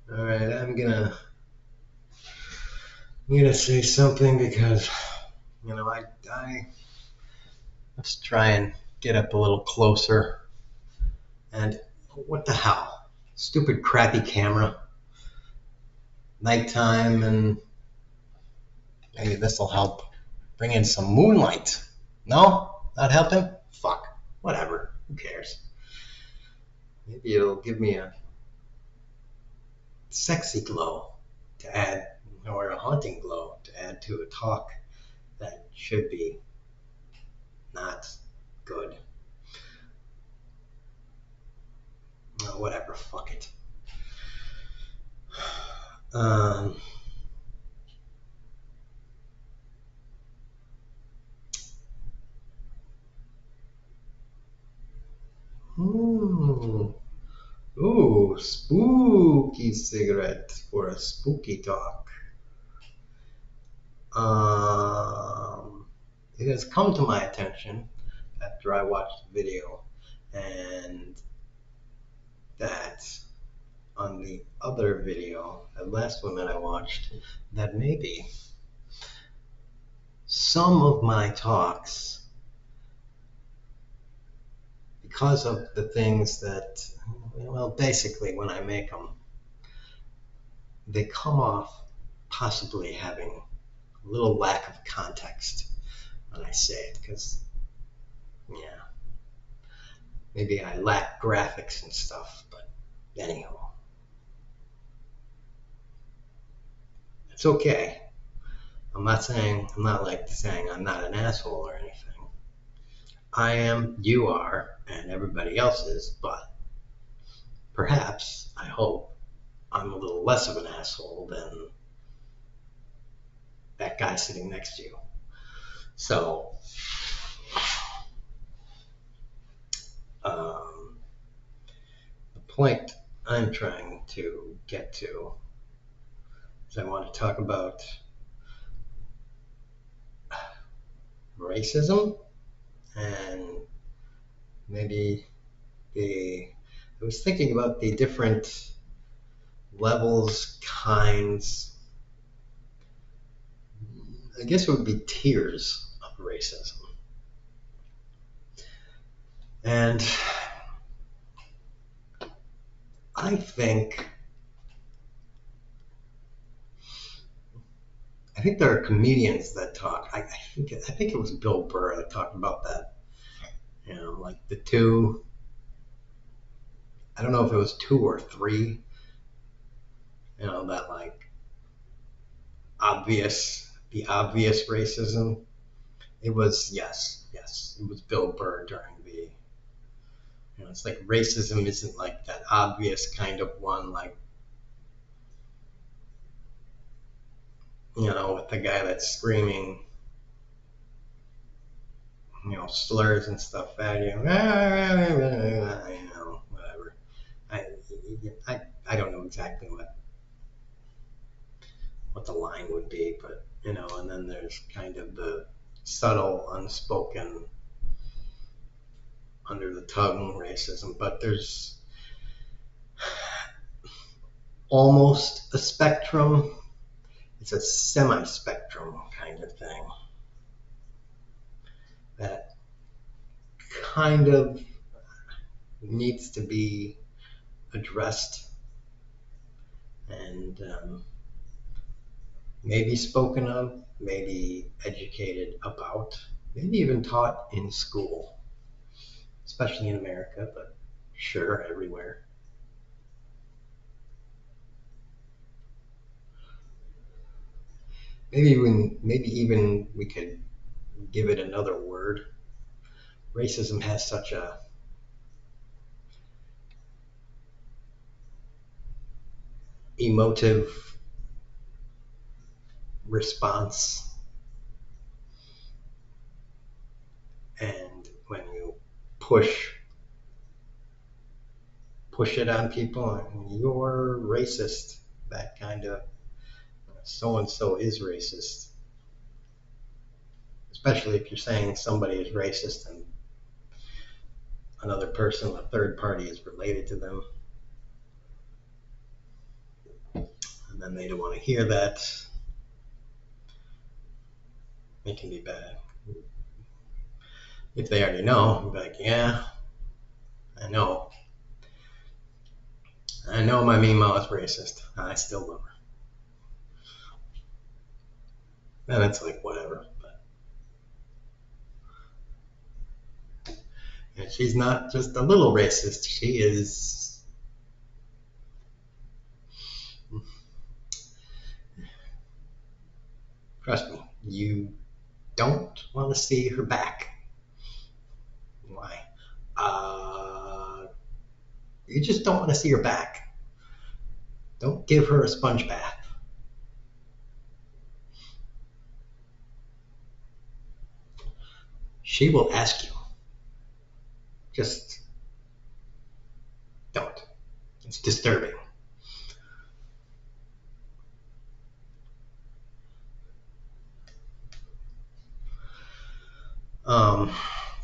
All right, I'm gonna say something because I let's try and get up a little closer. And what the hell? Stupid crappy camera. Nighttime, and maybe this will help bring in some moonlight. No, not helping. Fuck. Whatever. Who cares? Maybe it'll give me a sexy glow to add, or a haunting glow to add to a talk that should be not good. Whatever, fuck it. Um, ooh, spooky cigarette for a spooky talk. Um, it has come to my attention after I watched the video, and that on the other video, the last one that I watched, that maybe some of my talks, because of the things that, well, basically when I make them, they come off possibly having a little lack of context when I say it, because, yeah, maybe I lack graphics and stuff, but anyhow, it's okay. I'm not like saying I'm not an asshole or anything. I am, you are, and everybody else is, but perhaps, I hope, I'm a little less of an asshole than that guy sitting next to you. So, um, the point I'm trying to get to is I want to talk about racism and maybe I was thinking about the different levels, kinds, I guess it would be tiers of racism. And I think I think there are comedians that talk. I think it was Bill Burr that talked about that. Like the two. I don't know if it was two or three. That like the obvious racism. It was yes. It was Bill Burr during the. It's like racism isn't like that obvious kind of one, like with the guy that's screaming, slurs and stuff at you. Whatever. I, I don't know exactly what the line would be, but and then there's kind of the subtle, unspoken, under the tongue racism, but there's almost a spectrum. It's a semi-spectrum kind of thing that kind of needs to be addressed and maybe spoken of, maybe educated about, maybe even taught in school, especially in America, but sure, everywhere. Maybe even we could give it another word. Racism has such a emotive response, and when you push push it on people, you're racist. That kind of so and so is racist, especially if you're saying somebody is racist and another person, a third party, is related to them. then they don't want to hear that. It can be bad. If they already know, you'll be like, yeah, I know. I know my mean mouth racist. I still love her. And it's like, whatever. And she's not just a little racist. She is. Trust me, you don't want to see her back. Why? You just don't want to see her back. Don't give her a sponge bath. She will ask you. Just don't. It's disturbing.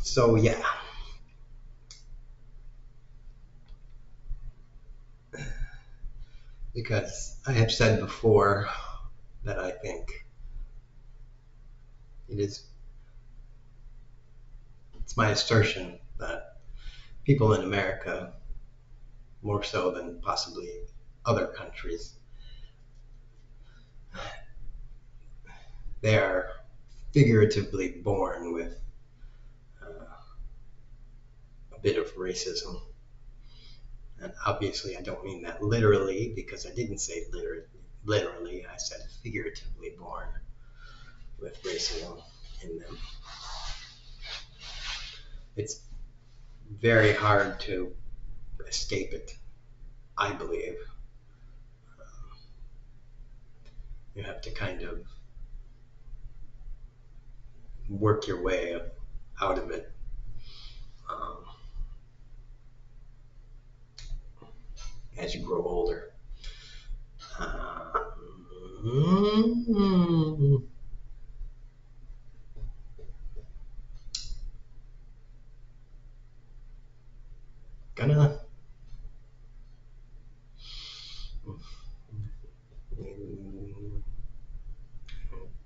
So yeah. Because I have said before that I think it's my assertion that people in America, more so than possibly other countries, they are figuratively born with a bit of racism. And obviously, I don't mean that literally, because I didn't say literally. I said figuratively born with racism in them. It's very hard to escape it, I believe. You have to kind of work your way out of it. As you grow older. Gonna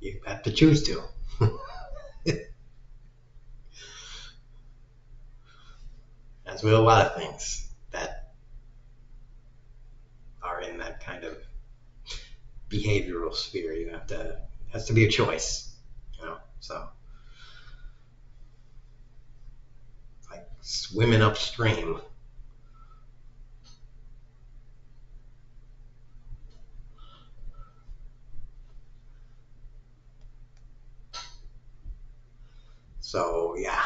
you have to choose to. As with a lot of things that are in that kind of behavioral sphere, it has to be a choice, so it's like swimming upstream. So yeah,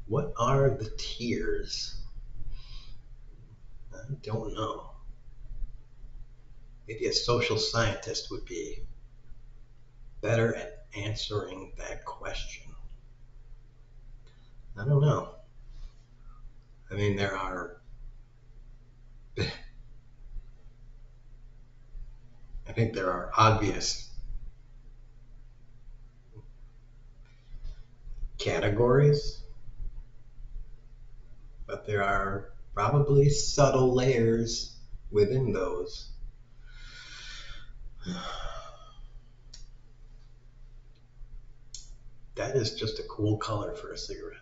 what are the tiers? I don't know. Maybe a social scientist would be better at answering that question. I don't know. I mean, there are. I think there are obvious categories, but there are probably subtle layers within those. That is just a cool color for a cigarette.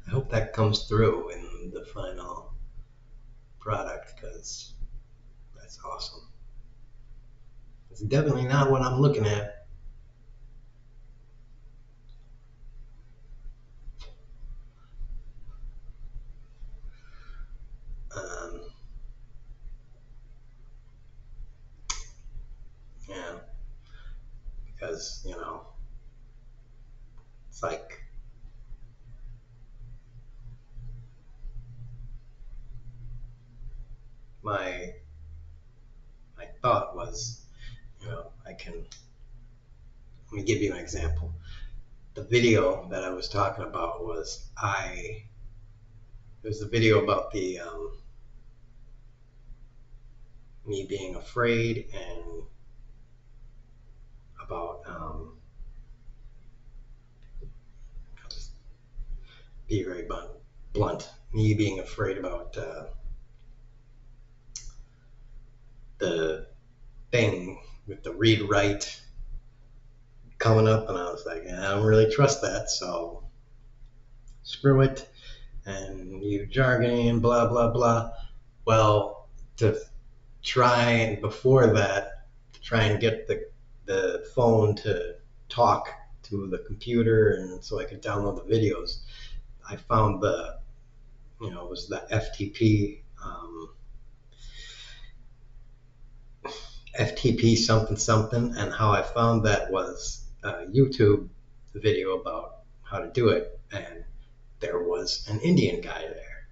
I hope that comes through in the final product, because that's awesome. It's definitely not what I'm looking at. Yeah, because, it's like my thought was, let me give you an example. The video that I was talking about was I there's a video about the me being afraid, and about I'll just be very blunt. Me being afraid about the thing with the read write coming up, and I was like, I don't really trust that, so screw it. And you jargoning and blah blah blah. Well, to try before that, to try and get the phone to talk to the computer, and so I could download the videos, I found it was the FTP something something, and how I found that was a YouTube video about how to do it, and there was an Indian guy there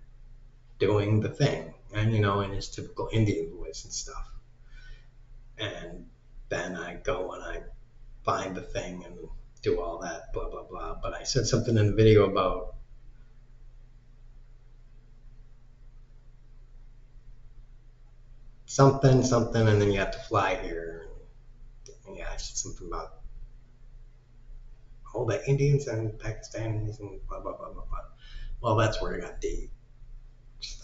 doing the thing, and in his typical Indian voice and stuff. And then I go and I find the thing and do all that, blah blah blah. But I said something in the video about something, and then you have to fly here. And yeah, I said something about all the Indians and Pakistanis and blah blah blah blah blah. Well, that's where I got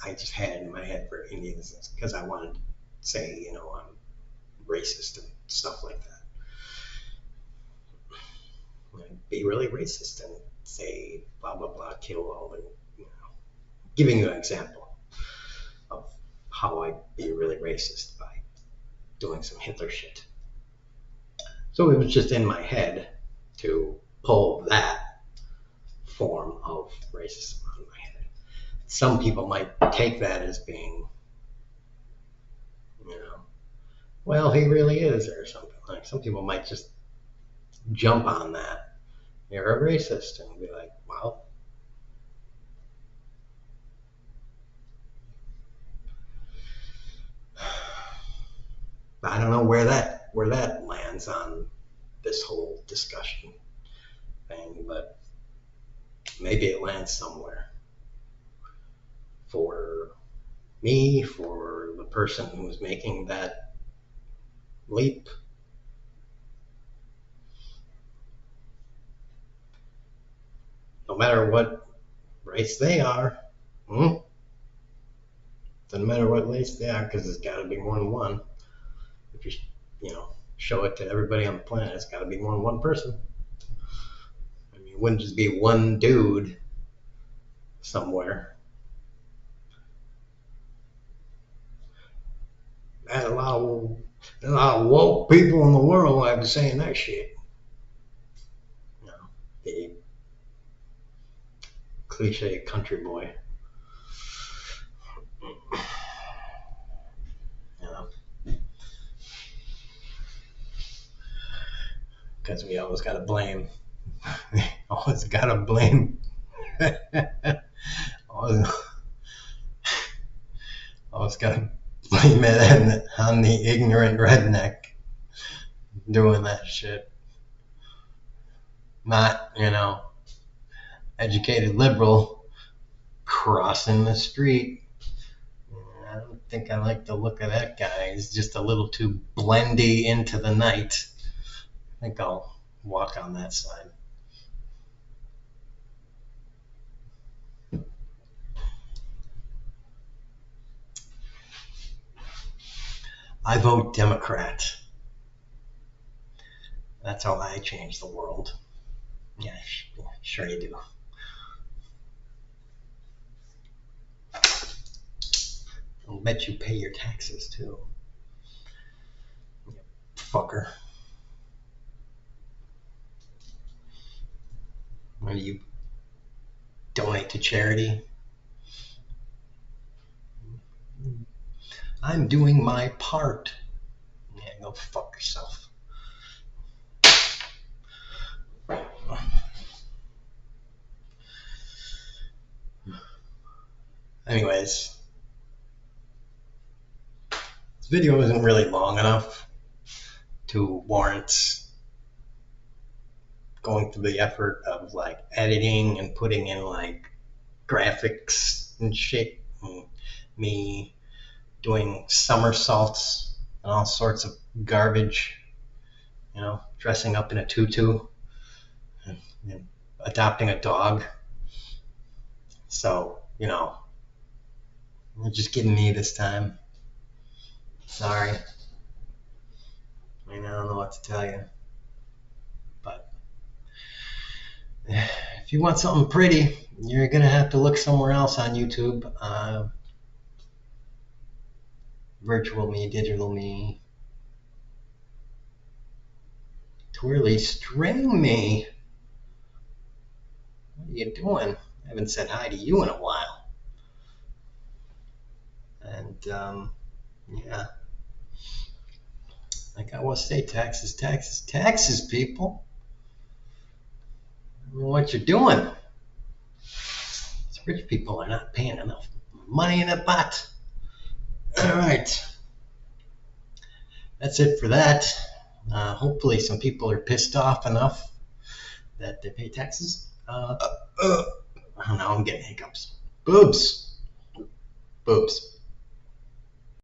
I just had it in my head for Indians because I wanted to say, I'm racist and stuff like that. I'd be really racist and say blah blah blah, kill all the, giving you an example of how I'd be really racist by doing some Hitler shit. So it was just in my head to pull that form of racism out of my head. Some people might take that as being, well, he really is, or something. Like, some people might just jump on that. You're a racist, and be like, well, I don't know where that lands on this whole discussion thing, but maybe it lands somewhere. For me, for the person who's making that leap, no matter what race they are, doesn't matter what race they are, because it's got to be more than one. If you show it to everybody on the planet, it's got to be more than one person. I mean, it wouldn't just be one dude somewhere. There's a lot of woke people in the world like saying that shit. The cliche country boy. Because we always got to blame. always got to blame. always got to blame it on the ignorant redneck doing that shit. Not, educated liberal crossing the street. I don't think I like the look of that guy. He's just a little too blendy into the night. I think I'll walk on that side. I vote Democrat. That's how I change the world. Yeah, sure you do. I'll bet you pay your taxes too. You fucker. Or you donate to charity. I'm doing my part. Yeah, go fuck yourself. Anyways, this video isn't really long enough to warrant going through the effort of editing and putting in graphics and shit, and me doing somersaults and all sorts of garbage, dressing up in a tutu and adopting a dog. So, you're just getting me this time. Sorry. I don't know what to tell you. But if you want something pretty, you're going to have to look somewhere else on YouTube. Virtual me, digital me, twirly string me. What are you doing? I haven't said hi to you in a while. And yeah, like I always say, taxes, taxes, taxes, people. I don't know what you're doing. These rich people are not paying enough money in the pot. All right. That's it for that. Hopefully some people are pissed off enough that they pay taxes. Oh, now I'm getting hiccups. Boobs.